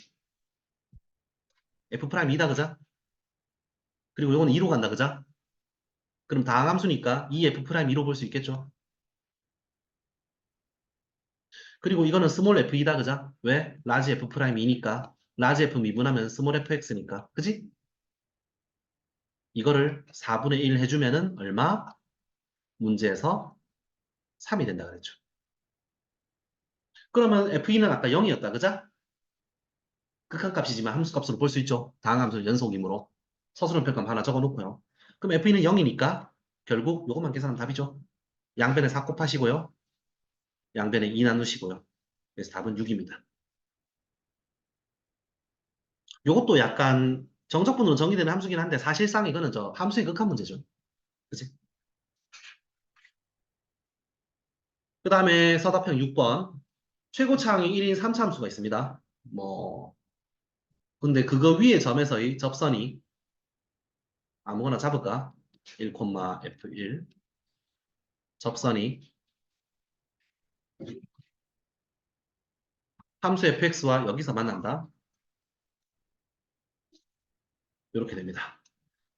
S1: f 프라임 2다 그자? 그리고 요거는 2로 간다 그자? 그럼 다항함수니까 2f 프라임 2로 볼 수 있겠죠. 그리고 이거는 스몰 f2다 그자? 왜? 라지 f 프라임 2니까. 라지 f 미분하면 스몰 fx니까. 그지? 이거를 4분의 1 해주면은 얼마? 문제에서 3이 된다 그랬죠. 그러면 f2는 아까 0이었다 그자? 극한값이지만 함수값으로 볼 수 있죠. 다항함수 연속이므로. 서술형 평가 하나 적어놓고요. 그럼 f2는 0이니까 결국 요것만 계산하면 답이죠. 양변에 4 곱하시고요. 양변에 2 나누시고요. 그래서 답은 6입니다. 요것도 약간 정적분으로 정의되는 함수긴 한데 사실상 이거는 저 함수의 극한 문제죠. 그치? 그 다음에 서답형 6번. 최고차항이 1인 3차 함수가 있습니다. 뭐 근데 그거 위에 점에서의 접선이 아무거나 잡을까? 1, f1 접선이 함수 fx와 여기서 만난다. 이렇게 됩니다.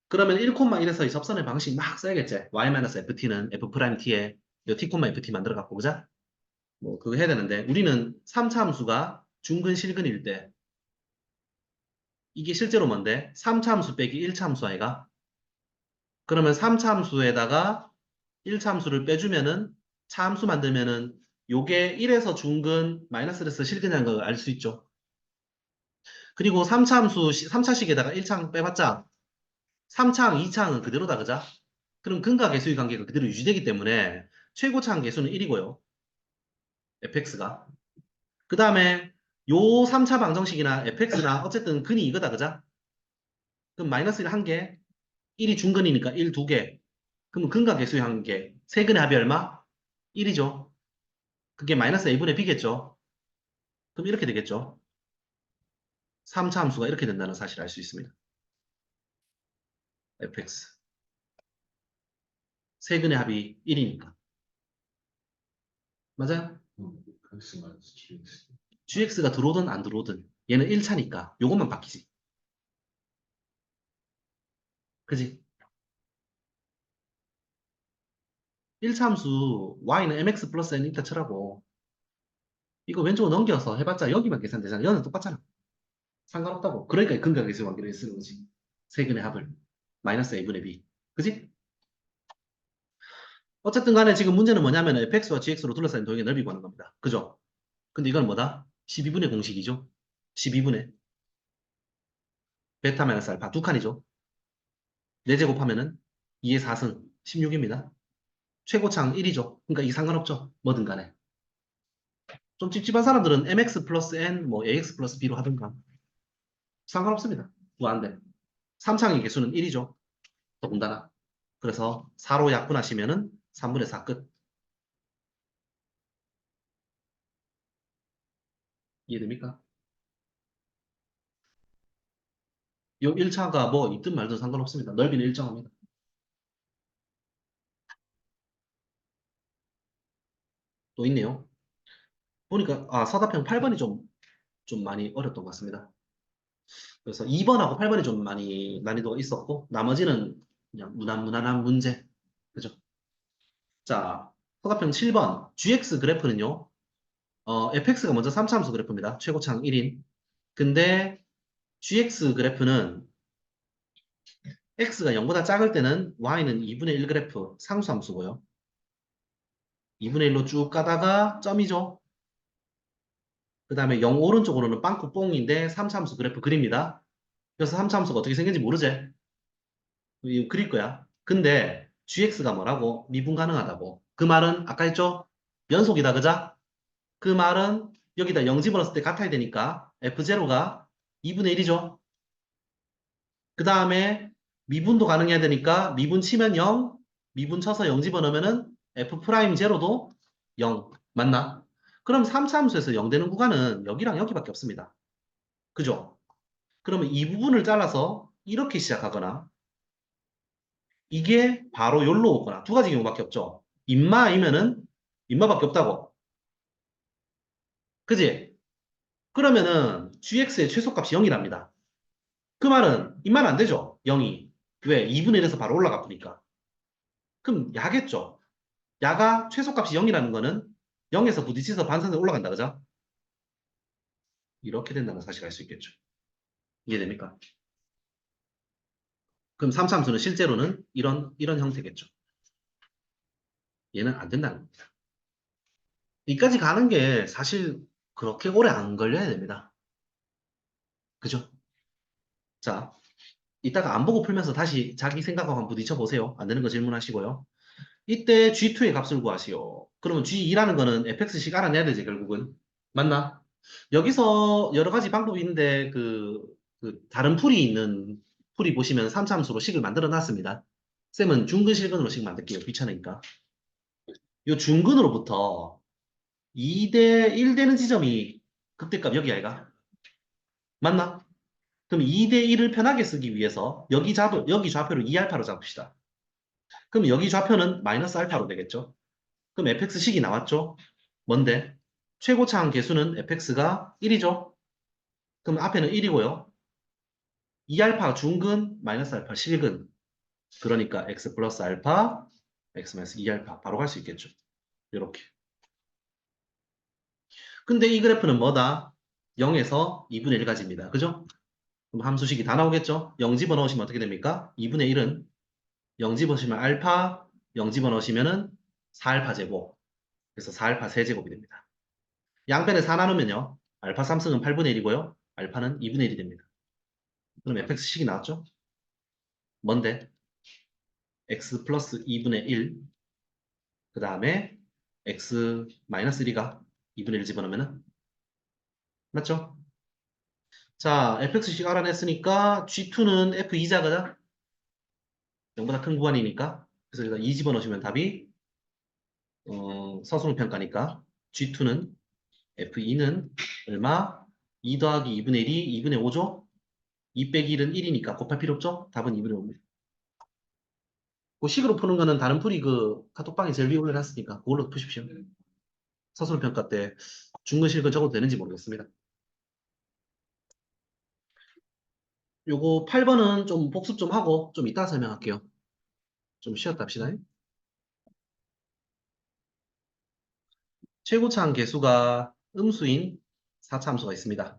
S1: 그러면 1,1에서 이 접선의 방식 막 써야겠지. y-ft는 f't에 요 t,ft 만들어갖고 그자? 뭐 그거 해야 되는데 우리는 3차 함수가 중근 실근일 때 이게 실제로 뭔데? 3차 함수 빼기 1차 함수 아이가? 그러면 3차 함수에다가 1차 함수를 빼주면은 차 함수 만들면은 요게 1에서 중근 마이너스에서 실근이라는 걸 알 수 있죠. 그리고 3차 함수 3차식에다가 1차항 빼봤자 3차항, 2차항은 그대로다 그자? 그럼 근과 계수의 관계가 그대로 유지되기 때문에 최고차항 계수는 1이고요. fx가. 그 다음에 요 3차 방정식이나 fx나 어쨌든 근이 이거다 그자? 그럼 마이너스 1 한 개, 1이 중근이니까 1 두 개. 그럼 근과 계수의 한 개. 세근의 합이 얼마? 1이죠. 그게 마이너스 a분의 b겠죠. 그럼 이렇게 되겠죠. 3차 함수가 이렇게 된다는 사실을 알 수 있습니다. fx. 세근의 합이 1이니까. 맞아요? gx가 들어오든 안 들어오든 얘는 1차니까 요것만 바뀌지. 그지? 1차 함수 y는 mx 플러스 n 이타 쳐라고. 이거 왼쪽으로 넘겨서 해봤자 여기만 계산되잖아. 여는 똑같잖아. 상관없다고. 그러니까 근각 계수 관계를 쓰는 거지. 세근의 합을. 마이너스 a분의 b. 그지? 어쨌든 간에 지금 문제는 뭐냐면 fx와 gx로 둘러싸인 도형의 넓이 구하는 겁니다. 그죠? 근데 이건 뭐다? 12분의 공식이죠? 12분의 베타 마이너스 알파 두 칸이죠? 4제곱하면은 2의 4승 16입니다. 최고차항 1이죠. 그러니까 이 상관없죠. 뭐든 간에. 좀 찝찝한 사람들은 mx 플러스 n, 뭐 ax 플러스 b로 하든가. 상관없습니다. 무한대. 3창의 개수는 1이죠. 더군다나. 그래서 4로 약분하시면은 3분의 4 끝. 이해됩니까? 이 1차가 뭐 있든 말든 상관없습니다. 넓이는 일정합니다. 또 있네요. 보니까 서답형 8번이 좀 많이 어렵던 것 같습니다. 그래서 2번하고 8번이 좀 많이 난이도가 있었고 나머지는 그냥 무난무난한 문제. 그죠? 자, 서답형 7번 gx 그래프는요. fx가 먼저 3차함수 그래프입니다. 최고차항 1인. 근데 gx 그래프는 x가 0보다 작을 때는 y는 2분의 1 그래프 상수함수고요. 2분의 1로 쭉 가다가 점이죠. 그 다음에 0 오른쪽으로는 빵꾸 뽕인데 3차함수 그래프 그립니다. 그래서 3차함수가 어떻게 생긴지 모르지? 이거 그릴 거야. 근데 gx가 뭐라고? 미분 가능하다고. 그 말은 아까 했죠? 연속이다 그자? 그 말은 여기다 0 집어넣었을 때 같아야 되니까 F0가 2분의 1이죠. 그 다음에 미분도 가능해야 되니까 미분 치면 0, 미분 쳐서 0 집어넣으면은 F'0도 0. 맞나? 그럼 3차 함수에서 0 되는 구간은 여기랑 여기밖에 없습니다. 그죠? 그러면 이 부분을 잘라서 이렇게 시작하거나 이게 바로 여기로 오거나 두 가지 경우밖에 없죠. 인마이면은 인마밖에 없다고. 그지? 그러면은 gx의 최소값이 0이랍니다. 그 말은 인마는 안 되죠. 0이. 왜? 2분의 1에서 바로 올라가 보니까. 그럼 야겠죠. 야가 최소값이 0이라는 거는 0에서 부딪혀서 반선에 올라간다. 그죠? 이렇게 된다는 사실을 알 수 있겠죠. 이해됩니까? 그럼 3차함수는 실제로는 이런 형태겠죠. 얘는 안 된다는 겁니다. 여기까지 가는 게 사실 그렇게 오래 안 걸려야 됩니다. 그죠? 자, 이따가 안 보고 풀면서 다시 자기 생각하고 한번 부딪혀 보세요. 안 되는 거 질문하시고요. 이때 G2의 값을 구하시오. 그러면 G2라는 거는 fx식 알아내야 되지, 결국은. 맞나? 여기서 여러 가지 방법이 있는데, 그 다른 풀이 보시면 3차함수로 식을 만들어 놨습니다. 쌤은 중근, 실근으로 식 만들게요. 귀찮으니까. 요 중근으로부터 2대 1 되는 지점이 극대값 여기 아이가? 맞나? 그럼 2대 1을 편하게 쓰기 위해서 여기 좌표를 2알파로 잡읍시다. 그럼 여기 좌표는 마이너스 알파로 되겠죠? 그럼 fx식이 나왔죠? 뭔데? 최고차항 계수는 fx가 1이죠? 그럼 앞에는 1이고요. 2알파 중근, 마이너스 알파 실근. 그러니까 x 플러스 알파, x 마이너스 2알파. 바로 갈 수 있겠죠? 이렇게. 근데 이 그래프는 뭐다? 0에서 2분의 1까지입니다. 그죠? 그럼 함수식이 다 나오겠죠? 0 집어넣으시면 어떻게 됩니까? 2분의 1은 0 집어넣으시면 알파, 0 집어넣으시면은 4알파 제곱. 그래서 4알파 세제곱이 됩니다. 양변에 4 나누면요. 알파 3승은 8분의 1이고요. 알파는 2분의 1이 됩니다. 그럼 fx식이 나왔죠? 뭔데? x 플러스 2분의 1. 그 다음에 x 마이너스 1이가 2분의 1 집어넣으면은 맞죠? 자, fx식 알아냈으니까 g2는 f2자거든? 0보다 큰 구간이니까. 그래서 여기다 2 집어넣으시면 답이 서술평가니까 G2는 F2는 얼마? 2 더하기 2분의 1이 2분의 5죠? 2 빼기 1은 1이니까 곱할 필요 없죠? 답은 2분의 5입니다. 그 식으로 푸는 거는 다른 풀이 그 카톡방에 제일 위에 올려놨으니까 그걸로 푸십시오. 서술평가 때 중근실근 적어도 되는지 모르겠습니다. 요거 8번은 좀 복습 좀 하고 좀 이따 설명할게요. 좀 쉬었다 합시다. 최고차항 계수가 음수인 4차 함수가 있습니다.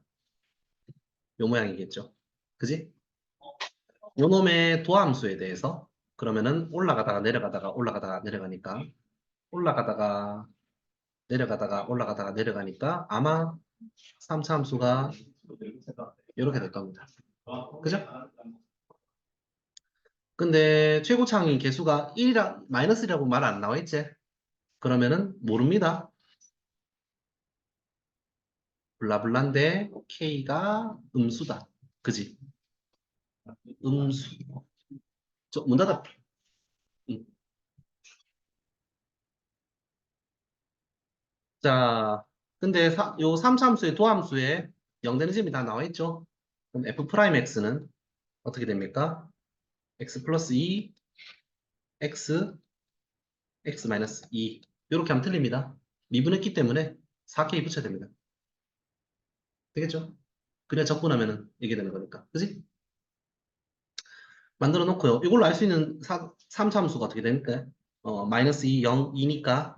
S1: 요 모양이겠죠. 그지? 요 놈의 도함수에 대해서 그러면은 올라가다가 내려가다가 올라가다가 내려가니까 올라가다가 내려가다가 올라가다가 내려가니까 아마 3차 함수가 이렇게 될 겁니다. 그죠? 근데 최고차항인 개수가 1이라 마이너스 1이라고 말 안 나와 있지? 그러면은 모릅니다. 블라블라인데 K가 음수다. 그지? 음수. 문 닫아. 음. 자, 근데 요 3참수의 도함수에 0 되는 점이 다 나와 있죠? 그럼 f 프라임 x는 어떻게 됩니까? x 플러스 2, x, x 마이너스 2. 이렇게 하면 틀립니다. 미분했기 때문에 4k 붙여야 됩니다. 되겠죠? 그래야 적분하면은 이게 되는 거니까. 그지? 만들어 놓고요. 이걸로 알 수 있는 3참수가 어떻게 됩니까? 마이너스 2, 0, 2니까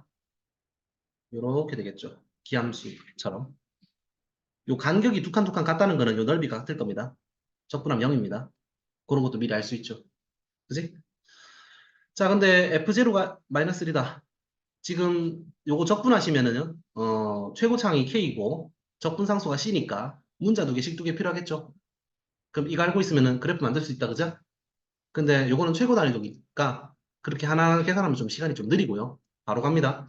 S1: 이렇게 되겠죠. 기함수처럼. 요 간격이 두 칸 두 칸 같다는 거는 요 넓이가 같을 겁니다. 적분하면 0입니다. 그런 것도 미리 알 수 있죠. 그지? 자, 근데 F0가 마이너스 1이다. 지금 요거 적분하시면은요, 최고차항이 K이고, 적분상수가 C니까 문자 두 개씩 두 개 필요하겠죠? 그럼 이거 알고 있으면은 그래프 만들 수 있다, 그죠? 근데 요거는 최고 단위도니까 그렇게 하나하나 계산하면 좀 시간이 좀 느리고요. 바로 갑니다.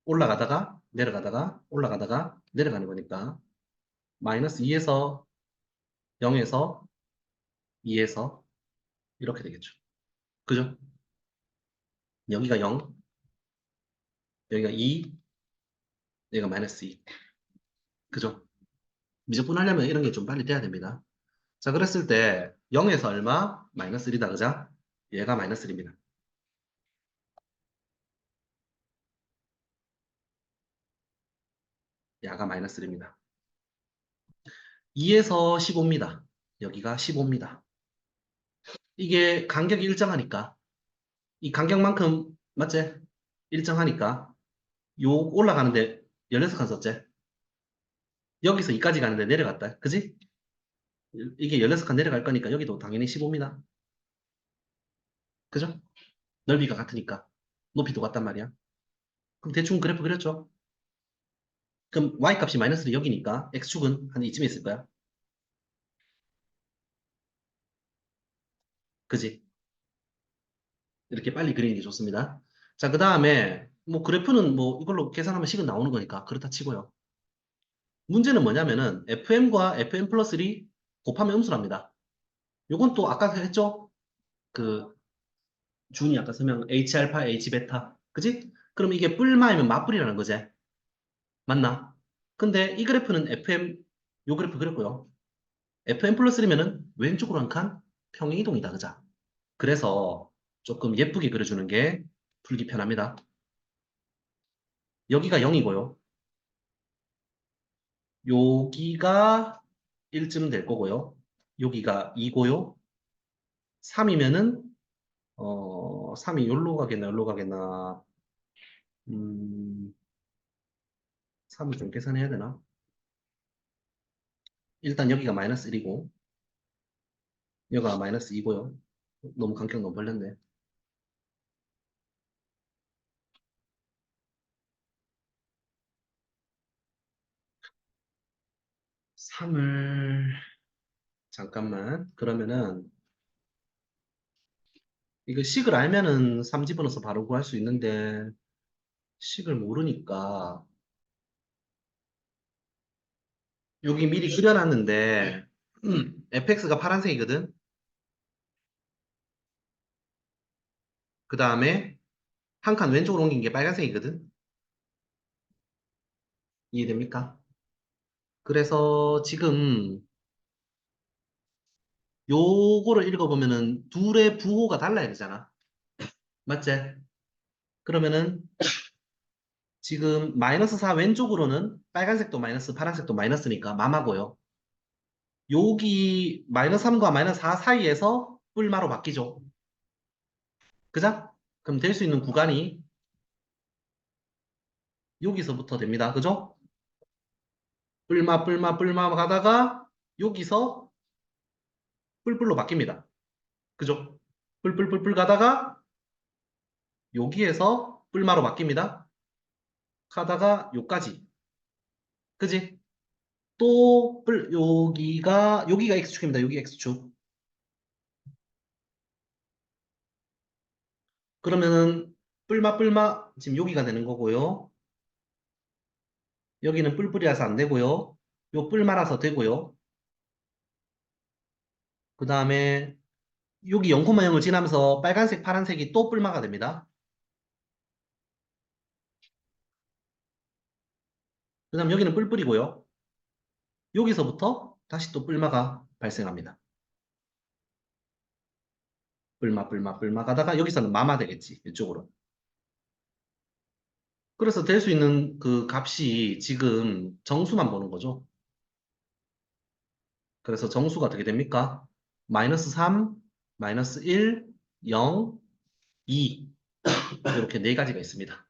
S1: 올라가다가 내려가다가 올라가다가 내려가는 거니까 마이너스 2에서 0에서 2에서 이렇게 되겠죠. 그죠? 여기가 0, 여기가 2, 여기가 마이너스 2. 그죠? 미적분하려면 이런 게 좀 빨리 돼야 됩니다. 자, 그랬을 때 0에서 얼마? 마이너스 1이다. 그죠? 얘가 마이너스 1입니다. 얘가 마이너스 1입니다. 2에서 15입니다. 여기가 15입니다. 이게 간격이 일정하니까 이 간격만큼 맞지? 일정하니까 요 올라가는데 16칸 썼지? 여기서 2까지 가는데 내려갔다. 그지? 이게 16칸 내려갈 거니까 여기도 당연히 15입니다. 그죠? 넓이가 같으니까 높이도 같단 말이야. 그럼 대충 그래프 그렸죠? 그럼 y값이 마이너스 여기니까 x축은 한 이쯤에 있을 거야. 그지? 이렇게 빨리 그리는 게 좋습니다. 자, 그 다음에 뭐 그래프는 뭐 이걸로 계산하면 식은 나오는 거니까 그렇다 치고요. 문제는 뭐냐면은 fm과 fm 플러스 1이 곱하면 음수랍니다. 요건 또 아까 했죠? 그 준이 아까 설명 H알파, H베타. 그지? 그럼 이게 뿔마이면 맞뿔이라는 거지. 맞나? 근데 이 그래프는 FM, 요 그래프 그렸고요. FM 플러스 3면은 왼쪽으로 한 칸 평행이동이다. 그자? 그래서 조금 예쁘게 그려주는 게 풀기 편합니다. 여기가 0이고요. 여기가 1쯤 될 거고요. 여기가 2고요. 3이면은 3이 여기로 가겠나 여기로 가겠나. 음, 3을 좀 계산해야 되나? 일단 여기가 마이너스 1이고 여기가 마이너스 2고요. 너무 간격 너무 벌렸네. 3을 잠깐만. 그러면은 이거 식을 알면은 3 집어넣어서 바로 구할 수 있는데 식을 모르니까 여기 미리 그려놨는데 fx가 파란색이거든. 그 다음에 한 칸 왼쪽으로 옮긴 게 빨간색이거든. 이해됩니까? 그래서 지금 요거를 읽어보면은 둘의 부호가 달라야 되잖아. 맞지? 그러면은 지금 마이너스 4 왼쪽으로는 빨간색도 마이너스, 파란색도 마이너스니까 마마고요. 여기 마이너스 3과 마이너스 4 사이에서 뿔마로 바뀌죠. 그죠? 그럼 될 수 있는 구간이 여기서부터 됩니다. 그죠? 뿔마, 뿔마, 뿔마 가다가 여기서 뿔뿔로 바뀝니다. 그죠? 뿔뿔뿔뿔 가다가 여기에서 뿔마로 바뀝니다. 가다가 요까지. 그지? 또 여기가 X축입니다. 여기 X축. 그러면은 뿔마 뿔마 지금 여기가 되는 거고요. 여기는 뿔뿔이라서 안 되고요. 요 뿔마라서 되고요. 그 다음에 여기 0,0을 지나면서 빨간색, 파란색이 또 뿔마가 됩니다. 그 다음 여기는 뿔뿔이고요. 여기서부터 다시 또 뿔마가 발생합니다. 뿔마, 뿔마, 뿔마 가다가 여기서는 마마 되겠지. 이쪽으로. 그래서 될 수 있는 그 값이 지금 정수만 보는 거죠. 그래서 정수가 어떻게 됩니까? 마이너스 3, 마이너스 1, 0, 2 이렇게 네 가지가 있습니다.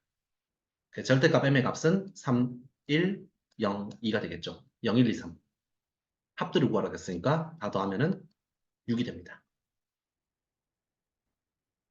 S1: 절대값 m의 값은 3, 1, 0, 2가 되겠죠. 0, 1, 2, 3. 합들을 구하라 했으니까 다 더하면은 6이 됩니다.